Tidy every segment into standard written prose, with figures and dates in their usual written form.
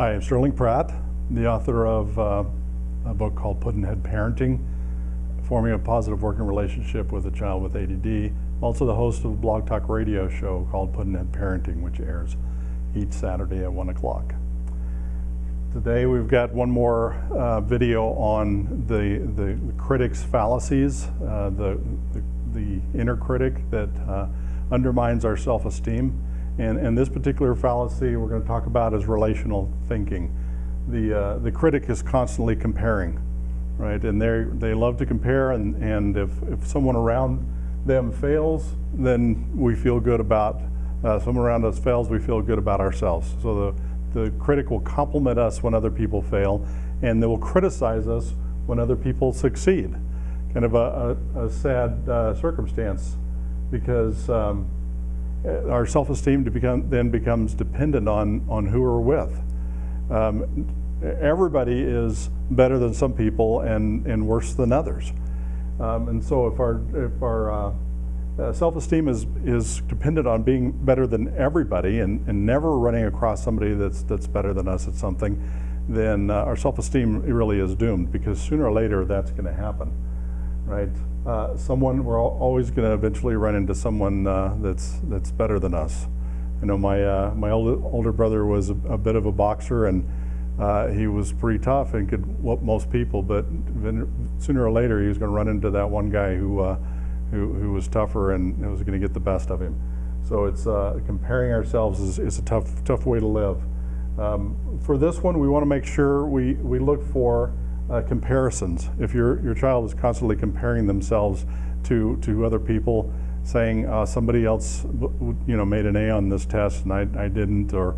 Hi, I'm Sterling Pratt, the author of a book called Puddinhead Parenting, Forming a Positive Working Relationship with a Child with ADD. I'm also the host of a blog talk radio show called Puddinhead Parenting, which airs each Saturday at 1 o'clock. Today we've got one more video on the critic's fallacies, the inner critic that undermines our self-esteem. And this particular fallacy we're going to talk about is relational thinking. The critic is constantly comparing, right? And they love to compare, and if someone around them fails, then we feel good about, someone around us fails, we feel good about ourselves. So the critic will compliment us when other people fail, and they will criticize us when other people succeed. Kind of a sad circumstance, because our self-esteem then becomes dependent on who we're with. Everybody is better than some people and worse than others. And so if our self-esteem is dependent on being better than everybody and never running across somebody that's better than us at something, then our self-esteem really is doomed, because sooner or later that's going to happen, right? We're always going to eventually run into someone that's better than us. I know my older brother was a bit of a boxer, and he was pretty tough and could whoop most people, but sooner or later he was going to run into that one guy who was tougher and was going to get the best of him. So it's comparing ourselves is a tough way to live. For this one, we want to make sure we look for comparisons. If your child is constantly comparing themselves to other people, saying somebody else made an A on this test and I didn't, or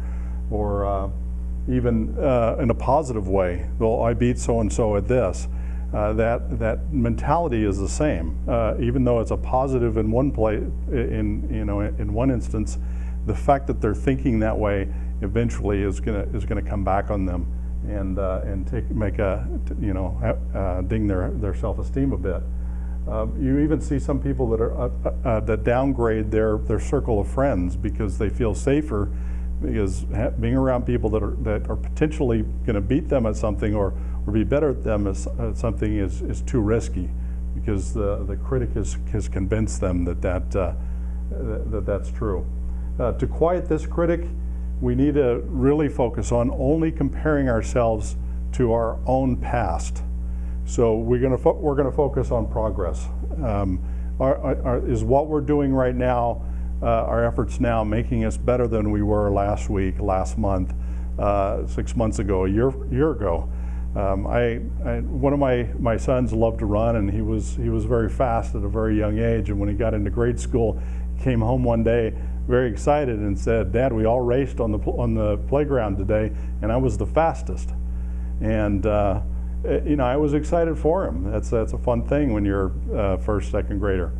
even in a positive way, well, I beat so and so at this. That mentality is the same, even though it's a positive in one in one instance. The fact that they're thinking that way eventually is gonna come back on them and ding their self-esteem a bit. You even see some people that downgrade their circle of friends because they feel safer, because being around people that are potentially going to beat them at something or be better at them at something is too risky, because the critic has convinced them that's true. To quiet this critic, we need to really focus on only comparing ourselves to our own past. So we're going to focus on progress. Is what we're doing right now, our efforts now, making us better than we were last week, last month, 6 months ago, a year ago? One of my sons loved to run, and he was very fast at a very young age. And when he got into grade school, he came home one day very excited and said, "Dad, we all raced on the playground today, and I was the fastest." And I was excited for him. That's a fun thing when you're first, second grader.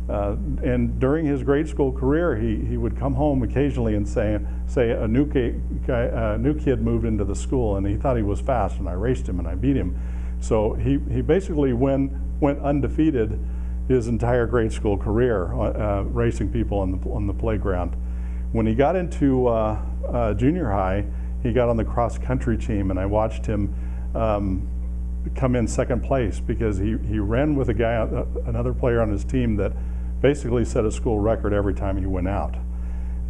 And during his grade school career, he would come home occasionally and say a new kid moved into the school and he thought he was fast, and I raced him and I beat him. So he basically went undefeated his entire grade school career, racing people on the playground. When he got into junior high, he got on the cross country team, and I watched him come in second place because he ran with another player on his team that basically set a school record every time he went out.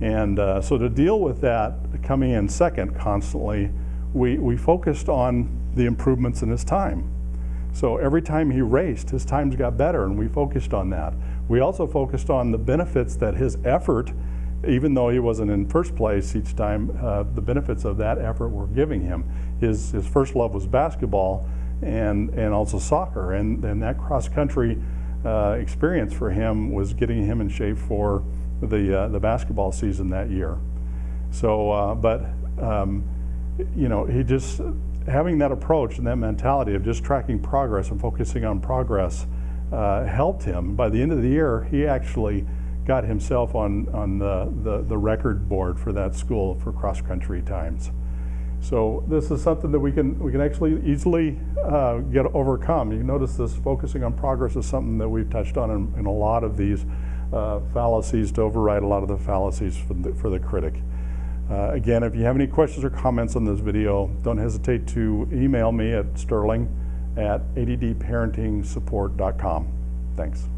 And so to deal with that, coming in second constantly, we focused on the improvements in his time. So every time he raced, his times got better, and we focused on that. We also focused on the benefits that his effort, even though he wasn't in first place each time, the benefits of that effort were giving him. His first love was basketball and also soccer, and that cross-country experience for him was getting him in shape for the basketball season that year. So, he just, having that approach and that mentality of just tracking progress and focusing on progress helped him. By the end of the year, he actually got himself on the record board for that school for cross-country times. So this is something that we can actually easily overcome. You notice this focusing on progress is something that we've touched on in a lot of these fallacies to override a lot of the fallacies for the critic. Again, if you have any questions or comments on this video, don't hesitate to email me at sterling@addparentingsupport.com. Thanks.